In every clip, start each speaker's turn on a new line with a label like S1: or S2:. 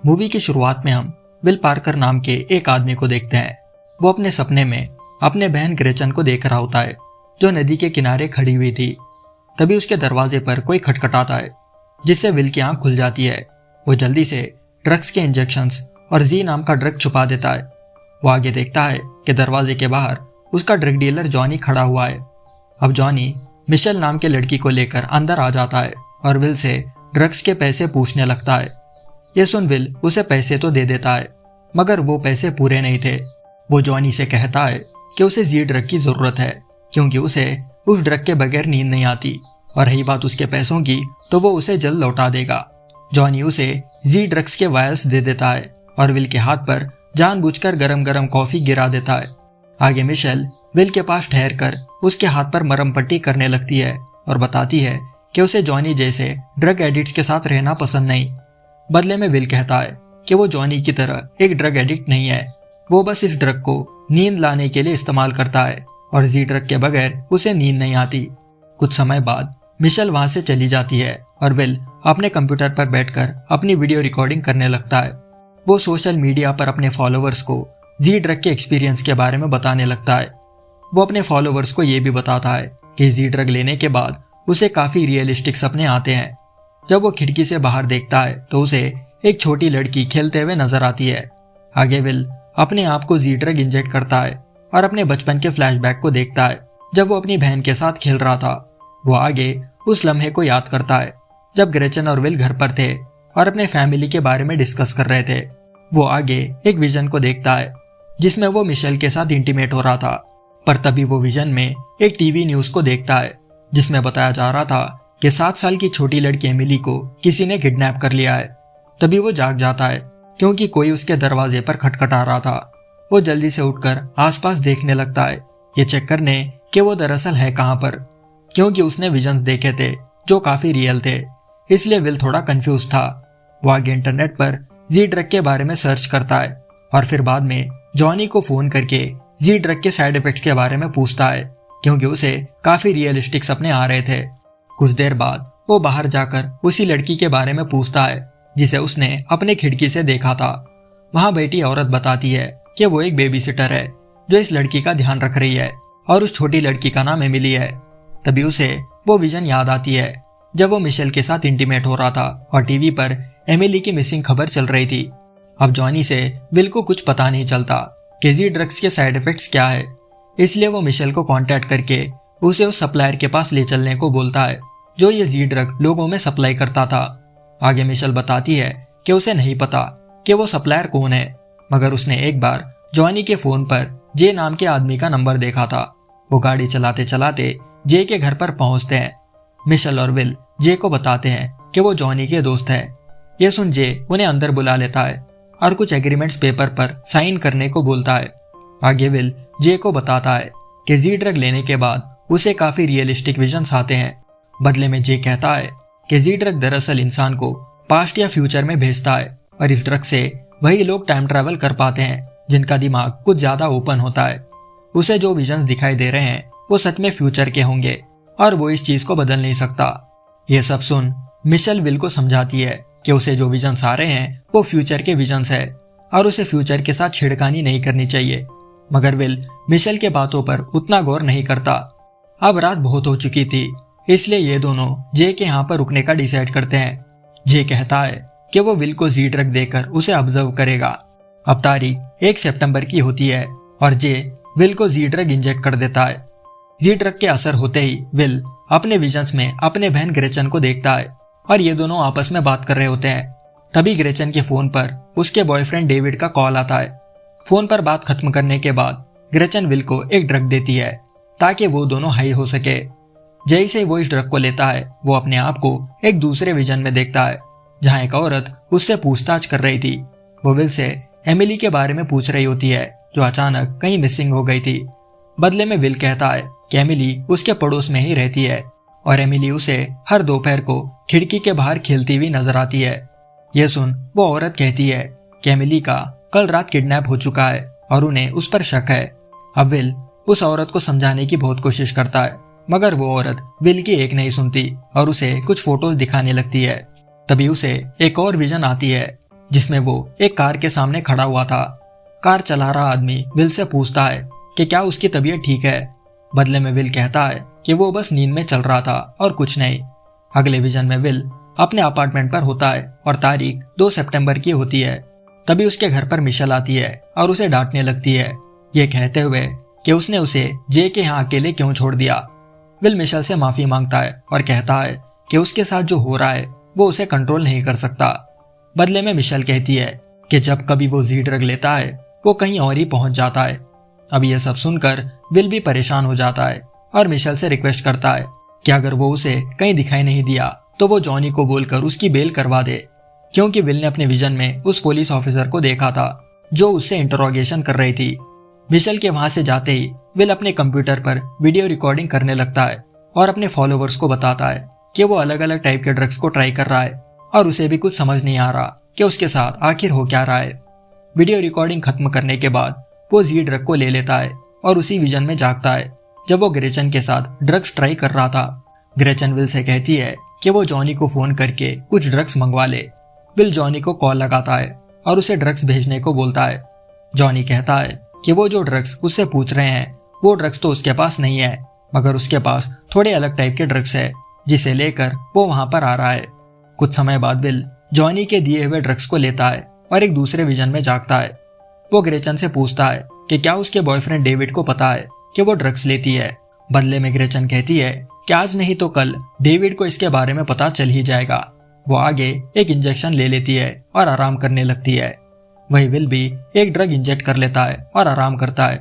S1: Movie की शुरुआत में हम विल पार्कर नाम के एक आदमी को देखते हैं। वो अपने सपने में अपने बहन ग्रेचन को देख रहा होता है, जो नदी के किनारे खड़ी हुई थी। तभी उसके दरवाजे पर कोई खटखटाता है, जिससे विल की आंख खुल जाती है। वो जल्दी से ड्रग्स के इंजेक्शंस और जी नाम का ड्रग छुपा देता है। वो आगे देखता है कि दरवाजे के बाहर उसका ड्रग डीलर जॉनी खड़ा हुआ है। अब जॉनी मिशेल नाम के लड़की को लेकर अंदर आ जाता है और विल से ड्रग्स के पैसे पूछने लगता है। ये सुन विल उसे पैसे तो दे देता है, मगर वो पैसे पूरे नहीं थे। वो जॉनी से कहता है कि उसे जी ड्रग की जरूरत है, क्योंकि उसे उस ड्रग के बगैर नींद नहीं आती, और रही बात उसके पैसों की तो वो उसे जल्द लौटा देगा। जॉनी उसे जी ड्रग्स के वायल्स दे देता है और विल के हाथ पर जानबूझकर गरम गरम कॉफी गिरा देता है। आगे मिशेल विल के पास ठहर कर उसके हाथ पर मरहम पट्टी करने लगती है और बताती है कि उसे जॉनी जैसे ड्रग एडिक्ट्स के साथ रहना पसंद नहीं। बदले में विल कहता है कि वो जॉनी की तरह एक ड्रग एडिक्ट नहीं है, वो बस इस ड्रग को नींद लाने के लिए इस्तेमाल करता है और जी ड्रग के बगैर उसे नींद नहीं आती। कुछ समय बाद मिशेल वहां से चली जाती है और विल अपने कंप्यूटर पर बैठकर अपनी वीडियो रिकॉर्डिंग करने लगता है। वो सोशल मीडिया पर अपने फॉलोअर्स को जी ड्रग के एक्सपीरियंस के बारे में बताने लगता है। वो अपने फॉलोअर्स को ये भी बताता है कि जी ड्रग लेने के बाद उसे काफी रियलिस्टिक सपने आते हैं। जब वो खिड़की से बाहर देखता है तो उसे एक छोटी लड़की खेलते हुए नजर आती है। आगे विल अपने आप को जी ड्रग इंजेक्ट करता है और अपने बचपन के फ्लैशबैक को देखता है, जब वो अपनी बहन के साथ खेल रहा था। वो आगे उस लम्हे को याद करता है जब ग्रेचन और विल घर पर थे और अपने फैमिली के बारे में डिस्कस कर रहे थे। वो आगे एक विजन को देखता है जिसमें वो मिशेल के साथ इंटीमेट हो रहा था, पर तभी वो विजन में एक टीवी न्यूज को देखता है जिसमें बताया जा रहा था कि 7 साल की छोटी लड़की एमिली को किसी ने किडनैप कर लिया है। तभी वो जाग जाता है क्योंकि कोई उसके दरवाजे पर खटखटा रहा था। वो जल्दी से उठकर आसपास देखने लगता है, ये चेक करने कि वो दरअसल है कहां पर, क्योंकि उसने विजन्स देखे थे जो काफी रियल थे। इसलिए विल थोड़ा कंफ्यूज था। वो आगे इंटरनेट पर जी ड्रग के बारे में सर्च करता है और फिर बाद में जॉनी को फोन करके जी ड्रग के साइड इफेक्ट्स के बारे में पूछता है, क्योंकि उसे काफी रियलिस्टिक सपने आ रहे थे। कुछ देर बाद वो बाहर जाकर उसी लड़की के बारे में पूछता है जिसे उसने अपने खिड़की से देखा था। वहां बैठी औरत बताती है कि वो एक बेबी सिटर है जो इस लड़की का ध्यान रख रही है और उस छोटी लड़की का नाम एमिली है। तभी उसे वो विजन याद आती है जब वो मिशेल के साथ इंटीमेट हो रहा था और टीवी पर एमिली की मिसिंग खबर चल रही थी। अब जॉनी से विल को कुछ पता नहीं चलता कि जी ड्रग्स के साइड इफेक्ट्स क्या है, इसलिए वो मिशेल को कांटेक्ट करके उसे उस सप्लायर के पास ले चलने को बोलता है जो ये जी ड्रग लोगों में सप्लाई करता था। आगे मिशेल बताती है कि उसे नहीं पता कि वो सप्लायर कौन है, मगर उसने एक बार जॉनी के फोन पर जे नाम के आदमी का नंबर देखा था। वो गाड़ी चलाते चलाते जे के घर पर पहुंचते हैं। मिशेल और विल जे को बताते हैं कि वो जॉनी के दोस्त हैं। ये सुन जे उन्हें अंदर बुला लेता है और कुछ एग्रीमेंट्स पेपर पर साइन करने को बोलता है। आगे विल जे को बताता है कि जी ड्रग लेने के बाद उसे काफी रियलिस्टिक विजन्स आते हैं। बदले में जे कहता है कि जी ड्रग दरअसल इंसान को पास्ट या फ्यूचर में भेजता है और इस ड्रग से वही लोग टाइम ट्रैवल कर पाते हैं जिनका दिमाग कुछ ज्यादा ओपन होता है। उसे जो विजन्स दिखाई दे रहे हैं वो सच में फ्यूचर के होंगे और वो इस चीज को बदल नहीं सकता। ये सब सुन मिशेल विल को समझाती है कि उसे जो विजन्स आ रहे हैं वो फ्यूचर के विजन्स है और उसे फ्यूचर के साथ छेड़खानी नहीं करनी चाहिए, मगर विल मिशेल के बातों पर उतना गौर नहीं करता। अब रात बहुत हो चुकी थी, इसलिए ये दोनों जे के यहाँ पर रुकने का डिसाइड करते हैं। जे कहता है कि वो विल को जी ड्रग देकर उसे ऑब्जर्व करेगा। अब तारीख 1 सितंबर की होती है और जे विल को जी ड्रग इंजेक्ट कर देता है। जी ड्रग के असर होते ही विल अपने विजन्स में अपने बहन ग्रेचन को देखता है और ये दोनों आपस में बात कर रहे होते हैं। तभी ग्रेचन के फोन पर उसके बॉयफ्रेंड डेविड का कॉल आता है। फोन पर बात खत्म करने के बाद ग्रेचन विल को एक ड्रग देती है ताकि वो दोनों हाई हो सके। जैसे वो इस ड्रग को लेता है वो अपने आप को एक दूसरे विजन में देखता है जहां एक औरत उससे पूछताछ कर रही थी। वो विल से एमिली के बारे में पूछ रही होती है जो अचानक कहीं मिसिंग हो गई थी। बदले में विल कहता है कि एमिली उसके पड़ोस में ही रहती है और एमिली उसे हर दोपहर को खिड़की के बाहर खेलती हुई नजर आती है। यह सुन वो औरत कहती है कि एमिली का कल रात किडनैप हो चुका है और उन्हें उस पर शक है। अब विल उस औरत को समझाने की बहुत कोशिश करता है, मगर वो औरत विल की एक नहीं सुनती और उसे कुछ फोटोज दिखाने लगती है। तभी उसे एक और विजन आती है जिसमें वो एक कार के सामने खड़ा हुआ था। कार चला रहा आदमी विल से पूछता है कि क्या उसकी तबीयत ठीक है। बदले में विल कहता है कि वो बस नींद में चल रहा था और कुछ नहीं। अगले विजन में विल अपने अपार्टमेंट पर होता है और तारीख 2 सितंबर की होती है। तभी उसके घर पर मिशेल आती है और उसे डांटने लगती है, ये कहते हुए कि उसने उसे जे के यहाँ अकेले क्यों छोड़ दिया। विल मिशेल से माफी मांगता है और कहता है कि उसके साथ जो हो रहा है वो उसे कंट्रोल नहीं कर सकता। बदले में मिशेल कहती है कि जब कभी वो जी ड्रग लेता है वो कहीं और ही पहुंच जाता है। अब यह सब सुनकर विल भी परेशान हो जाता है और मिशेल से रिक्वेस्ट करता है कि अगर वो उसे कहीं दिखाई नहीं दिया तो वो जॉनी को बोलकर उसकी बेल करवा दे, क्योंकि विल ने अपने विजन में उस पुलिस ऑफिसर को देखा था जो उससे इंटरोगेशन कर रही थी। मिशेल के वहां से जाते ही विल अपने कंप्यूटर पर वीडियो रिकॉर्डिंग करने लगता है और अपने फॉलोवर्स को बताता है कि वो अलग अलग टाइप के ड्रग्स को ट्राई कर रहा है और उसे भी कुछ समझ नहीं आ रहा कि उसके साथ आखिर हो क्या रहा है। वीडियो रिकॉर्डिंग खत्म करने के बाद वो जी ड्रग को ले लेता है और उसी विजन में जागता है जब वो ग्रेचन के साथ ड्रग्स ट्राई कर रहा था। ग्रेचन विल से कहती है कि वो जॉनी को फोन करके कुछ ड्रग्स मंगवा ले। विल जॉनी को कॉल लगाता है और उसे ड्रग्स भेजने को बोलता है। जॉनी कहता है कि वो जो ड्रग्स उससे पूछ रहे हैं वो ड्रग्स तो उसके पास नहीं है, मगर उसके पास थोड़े अलग टाइप के ड्रग्स है जिसे लेकर वो वहां पर आ रहा है। कुछ समय बाद विल जॉनी के दिए हुए ड्रग्स को लेता है और एक दूसरे विजन में जागता है। वो ग्रेचन से पूछता है कि क्या उसके बॉयफ्रेंड डेविड को पता है कि वो ड्रग्स लेती है। बदले में ग्रेचन कहती है कि आज नहीं तो कल डेविड को इसके बारे में पता चल ही जाएगा। वो आगे एक इंजेक्शन ले लेती है और आराम करने लगती है। वही विल भी एक ड्रग इंजेक्ट कर लेता है और आराम करता है।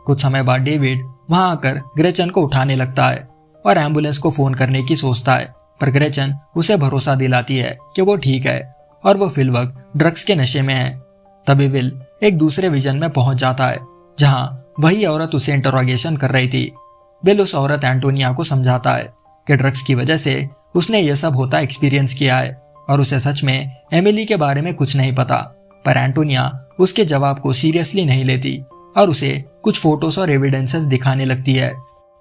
S1: कुछ समय बाद डेविड वहां आकर ग्रेचन को उठाने लगता है और एम्बुलेंस को फोन करने की सोचता है, पर ग्रेचन उसे भरोसा दिलाती है कि वो ठीक है और वो फिलवक्त ड्रग्स के नशे में है। तभी विल एक दूसरे विजन में पहुंच जाता है जहां वही औरत उसे इंटरोगेशन कर रही थी। विल उस औरत एंटोनिया को समझाता है कि ड्रग्स की वजह से उसने ये सब होता एक्सपीरियंस किया है और उसे सच में एमिली के बारे में कुछ नहीं पता। पर एंटोनिया उसके जवाब को सीरियसली नहीं लेती और उसे कुछ फोटोज और एविडेंसेस दिखाने लगती है।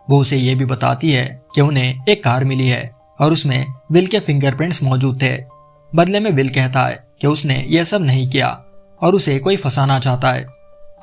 S1: वो उसे ये भी बताती है कि उन्हें एक कार मिली है और उसमें विल के फिंगरप्रिंट्स मौजूद थे। बदले में विल कहता है कि उसने यह सब नहीं किया और उसे कोई फंसाना चाहता है।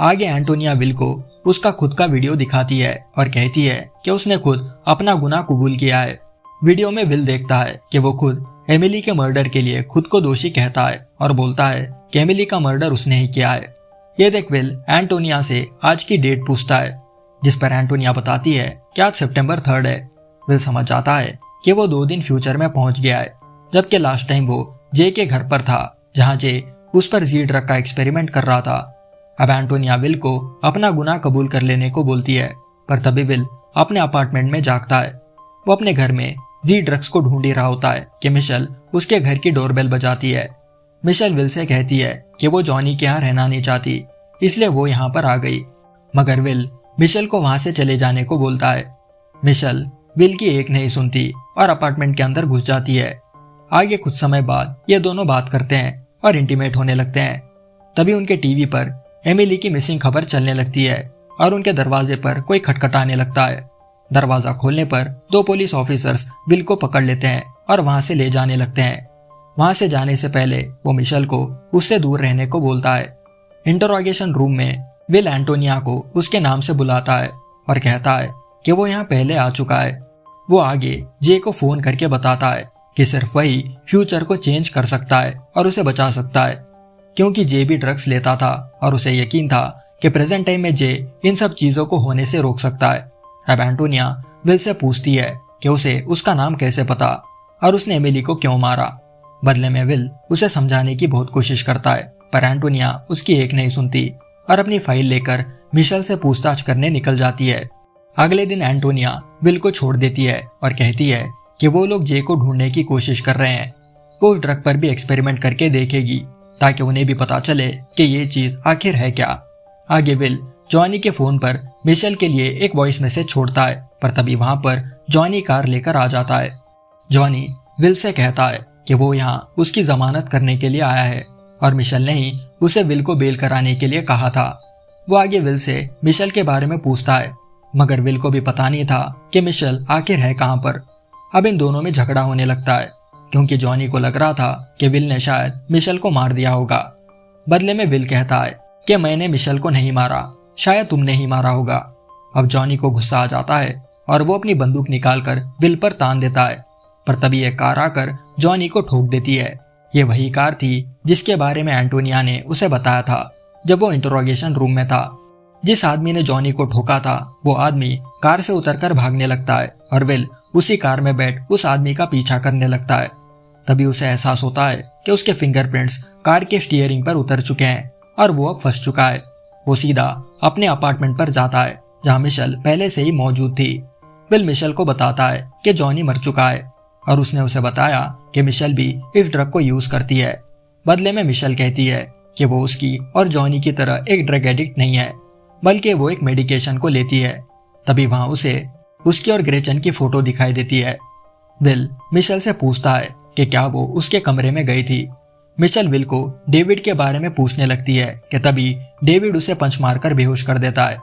S1: आगे एंटोनिया विल को उसका खुद का वीडियो दिखाती है और कहती है कि उसने खुद अपना गुनाह कबूल किया है। वीडियो में विल देखता है कि वो खुद एमिली के मर्डर के लिए खुद को दोषी कहता है और बोलता है कि एमिली का मर्डर उसने ही किया है। ये देख विल एंटोनिया से आज की डेट पूछता है, जिस पर एंटोनिया बताती है कि आज सितंबर 3 है। विल समझ जाता है कि वो 2 दिन फ्यूचर में पहुंच गया है, जबकि लास्ट टाइम वो जे के घर पर था जहां जे उस पर जी ड्रग का एक्सपेरिमेंट कर रहा था। अब एंटोनिया विल को अपना गुनाह कबूल कर लेने को बोलती है, पर तभी विल अपने अपार्टमेंट में जागता है। वो अपने घर में जी ड्रग्स को ढूंढ ही रहा होता है कि मिशेल उसके घर की डोरबेल बजाती है। मिशेल विल से कहती है कि वो जॉनी के यहाँ रहना नहीं चाहती, इसलिए वो यहाँ पर आ गई, मगर विल मिशेल को वहां से चले जाने को बोलता है। मिशेल विल की एक नहीं सुनती और अपार्टमेंट के अंदर घुस जाती है। आगे कुछ समय बाद ये दोनों बात करते हैं और इंटीमेट होने लगते हैं। तभी उनके टीवी पर एमिली की मिसिंग खबर चलने लगती है और उनके दरवाजे पर कोई खटखटाने लगता है। दरवाजा खोलने पर 2 पुलिस ऑफिसर्स विल को पकड़ लेते हैं और वहां से ले जाने लगते हैं। वहां से जाने से पहले वो मिशेल को उससे दूर रहने को बोलता है। इंटरोगेशन रूम में विल एंटोनिया को उसके नाम से बुलाता है और कहता है कि वो यहाँ पहले आ चुका है। वो आगे जे को फोन करके बताता है कि सिर्फ वही फ्यूचर को चेंज कर सकता है और उसे बचा सकता है, क्योंकि जे भी ड्रग्स लेता था और उसे यकीन था कि प्रेजेंट टाइम में जे इन सब चीजों को होने से रोक सकता है। अब एंटोनिया विल से पूछती है कि उसे उसका नाम कैसे पता और उसने एमिली को क्यों मारा। बदले में विल उसे समझाने की बहुत कोशिश करता है, पर एंटोनिया उसकी एक नहीं सुनती और अपनी फाइल लेकर मिशेल से पूछताछ करने निकल जाती है। अगले दिन एंटोनिया विल को छोड़ देती है और कहती है कि वो लोग जे को ढूंढने की कोशिश कर रहे हैं। वो उस ड्रग पर भी एक्सपेरिमेंट करके देखेगी ताकि उन्हें भी पता चले कि ये चीज आखिर है क्या। आगे विल जॉनी के फोन पर मिशेल के लिए एक वॉइस मैसेज छोड़ता है, पर तभी वहां पर जॉनी कार लेकर आ जाता है। जॉनी विल से कहता है कि वो यहाँ उसकी जमानत करने के लिए आया है और मिशेल ने ही उसे विल को बेल कराने के लिए कहा था। वो आगे विल से मिशेल के बारे में पूछता है, मगर विल को भी पता नहीं था कि मिशेल आखिर है कहाँ पर। अब इन दोनों में झगड़ा होने लगता है। क्योंकि जॉनी को लग रहा था कि विल ने शायद मिशेल को मार दिया होगा। बदले में विल कहता है कि मैंने मिशेल को नहीं मारा, शायद तुमने ही मारा होगा। अब जॉनी को गुस्सा आ जाता है और वो अपनी बंदूक निकालकर विल पर तान देता है, पर तभी एक कार आकर जॉनी को ठोक देती है। ये वही कार थी जिसके बारे में एंटोनिया ने उसे बताया था जब वो इंटरोगेशन रूम में था। जिस आदमी ने जॉनी को ठोका था वो आदमी कार से उतरकर भागने लगता है और विल उसी कार में बैठ उस आदमी का पीछा करने लगता है। तभी उसे एहसास होता है कि उसके फिंगरप्रिंट्स कार के स्टीयरिंग पर उतर चुके हैं और वो अब फंस चुका है। वो सीधा अपने अपार्टमेंट पर जाता है जहाँ मिशेल पहले से ही मौजूद थी। विल मिशेल को बताता है कि जॉनी मर चुका है और उसने उसे बताया कि मिशेल भी इस ड्रग को यूज करती है। बदले में मिशेल कहती है कि वो उसकी और जॉनी की तरह एक ड्रग एडिक्ट नहीं है, बल्कि वो एक मेडिकेशन को लेती है। तभी वहां उसे उसकी और ग्रेचन की फोटो दिखाई देती है। विल मिशेल से पूछता है कि क्या वो उसके कमरे में गई थी। मिशेल विल को डेविड के बारे में पूछने लगती है कि तभी डेविड उसे पंच मारकर बेहोश कर देता है।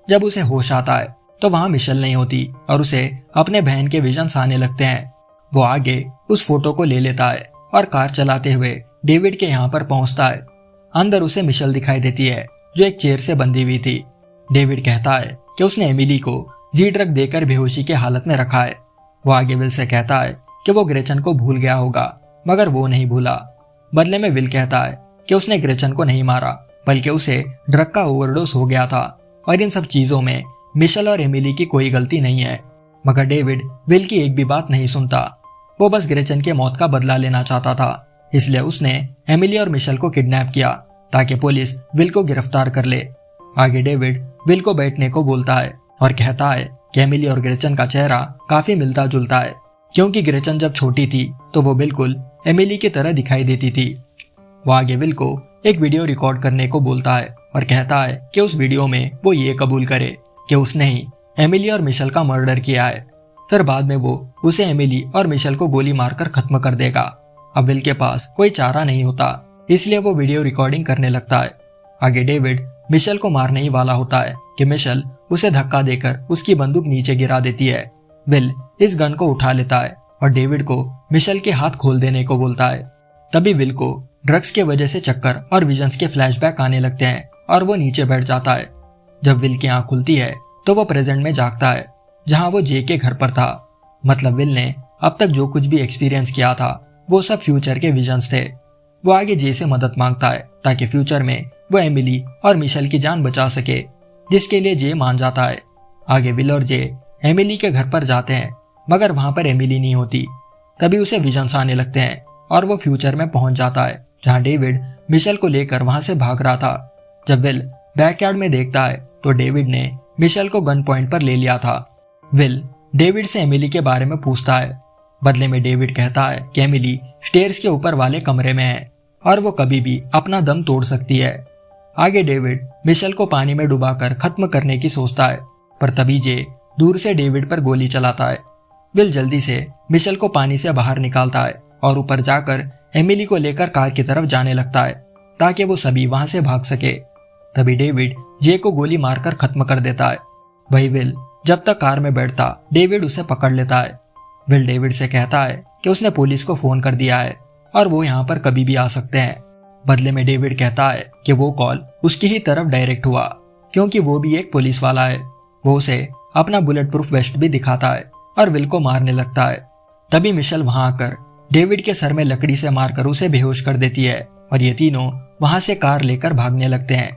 S1: जब उसे होश आता है तो वहां मिशेल नहीं होती और उसे अपने बहन के विजन्स आने लगते हैं। वो आगे उस फोटो को ले लेता है और कार चलाते हुए डेविड के यहाँ पर पहुंचता है। अंदर उसे मिशेल दिखाई देती है जो एक चेयर से बंधी हुई थी। डेविड कहता है कि उसने एमिली को जी ड्रग देकर बेहोशी के हालत में रखा है। वो आगे विल से कहता है कि वो ग्रेचन को भूल गया होगा, मगर वो नहीं भूला। बदले में विल कहता है कि उसने ग्रेचन को नहीं मारा, बल्कि उसे ड्रग का ओवरडोज हो गया था और इन सब चीजों में मिशेल और एमिली की कोई गलती नहीं है। मगर डेविड विल की एक भी बात नहीं सुनता। वो बस ग्रेचन के मौत का बदला लेना चाहता था, इसलिए उसने एमिली और मिशेल को किडनैप किया ताकि पुलिस विल को गिरफ्तार कर ले। आगे डेविड विल को बैठने को बोलता है और कहता है कि एमिली और ग्रेचन का चेहरा काफी मिलता जुलता है, क्योंकि ग्रेचन जब छोटी थी तो वो बिल्कुल एमिली की तरह दिखाई देती थी। वो आगे विल को एक वीडियो रिकॉर्ड करने को बोलता है और कहता है कि उस वीडियो में वो ये कबूल करे कि उसने ही एमिली और मिशेल का मर्डर किया है। फिर बाद में वो उसे एमिली और मिशेल को गोली मारकर खत्म कर देगा। अब विल के पास कोई चारा नहीं होता, इसलिए वो वीडियो रिकॉर्डिंग करने लगता है। आगे डेविड मिशेल को मारने ही वाला होता है कि मिशेल उसे धक्का देकर उसकी बंदूक नीचे गिरा देती है। विल इस गन को उठा लेता है और डेविड को मिशेल के हाथ खोल देने को बोलता है। तभी विल को ड्रग्स के वजह से चक्कर और विजन्स के फ्लैशबैक आने लगते हैं और वो नीचे बैठ जाता है। जब विल की आंख खुलती है तो वो प्रेजेंट में जागता है जहां वो जे के घर पर था। मतलब विल ने अब तक जो कुछ भी एक्सपीरियंस किया था वो सब फ्यूचर के विजन्स थे। वो आगे जे से मदद मांगता है ताकि फ्यूचर में वो एमिली और मिशेल की जान बचा सके, जिसके लिए जे मान जाता है। आगे विल और जे एमिली के घर पर जाते हैं, मगर वहां पर एमिली नहीं होती। तभी उसे विजन्स आने लगते हैं और वो फ्यूचर में पहुंच जाता है जहां डेविड मिशेल को लेकर वहां से भाग रहा था। जब विल बैकयार्ड में देखता है तो डेविड ने मिशेल को गन पॉइंट पर ले लिया था। विल डेविड से एमिली के बारे में पूछता है। बदले में डेविड कहता है कि एमिली स्टेयर्स के ऊपर वाले कमरे में है और वो कभी भी अपना दम तोड़ सकती है। आगे डेविड मिशेल को पानी में डुबाकर खत्म करने की सोचता है, पर तभी जे दूर से डेविड पर गोली चलाता है। विल जल्दी से मिशेल को पानी से बाहर निकालता है और ऊपर जाकर एमिली को लेकर कार की तरफ जाने लगता है ताकि वो सभी वहां से भाग सके। तभी डेविड जे को गोली मारकर खत्म कर देता है। वही विल जब तक कार में बैठता डेविड उसे पकड़ लेता है। विल डेविड से कहता है कि उसने पुलिस को फोन कर दिया है और वो यहाँ पर कभी भी आ सकते हैं। बदले में डेविड कहता है कि वो कॉल उसकी ही तरफ डायरेक्ट हुआ, क्योंकि वो भी एक पुलिस वाला है। वो उसे अपना बुलेट प्रूफ वेस्ट भी दिखाता है और विल को मारने लगता है। तभी मिशेल वहां आकर डेविड के सर में लकड़ी से मारकर उसे बेहोश कर देती है और ये तीनों वहां से कार लेकर भागने लगते हैं।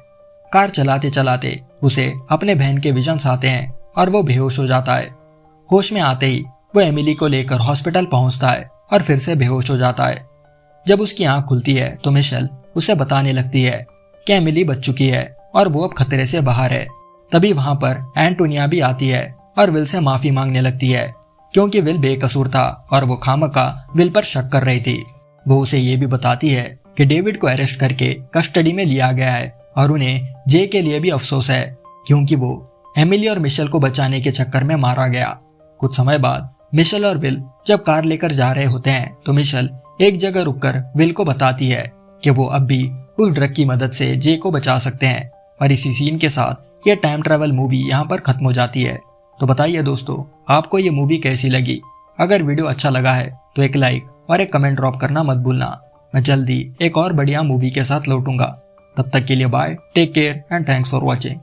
S1: कार चलाते चलाते उसे अपने बहन के विजन्स आते हैं और वो बेहोश हो जाता है। होश में आते ही वो एमिली को लेकर हॉस्पिटल पहुंचता है और फिर से बेहोश हो जाता है। जब उसकी आंख खुलती है तो मिशेल उसे बताने लगती है कि एमिली बच चुकी है और वो अब खतरे से बाहर है। तभी वहां पर एंटोनिया भी आती है और विल से माफी मांगने लगती है, क्योंकि विल बेकसूर था और वो खामखा विल पर शक कर रही थी। वो उसे ये भी बताती है कि डेविड को अरेस्ट करके कस्टडी में लिया गया है और उन्हें जे के लिए भी अफसोस है, क्योंकि वो एमिली और मिशेल को बचाने के चक्कर में मारा गया। कुछ समय बाद मिशेल और विल जब कार लेकर जा रहे होते हैं तो मिशेल एक जगह रुककर विल को बताती है कि वो अब भी उस ड्रग की मदद से जे को बचा सकते हैं। और इसी सीन के साथ ये टाइम ट्रेवल मूवी यहाँ पर खत्म हो जाती है। तो बताइए दोस्तों, आपको ये मूवी कैसी लगी? अगर वीडियो अच्छा लगा है तो एक लाइक और एक कमेंट ड्रॉप करना मत भूलना। मैं जल्दी एक और बढ़िया मूवी के साथ लौटूंगा। तब तक के लिए bye, take care and thanks for watching.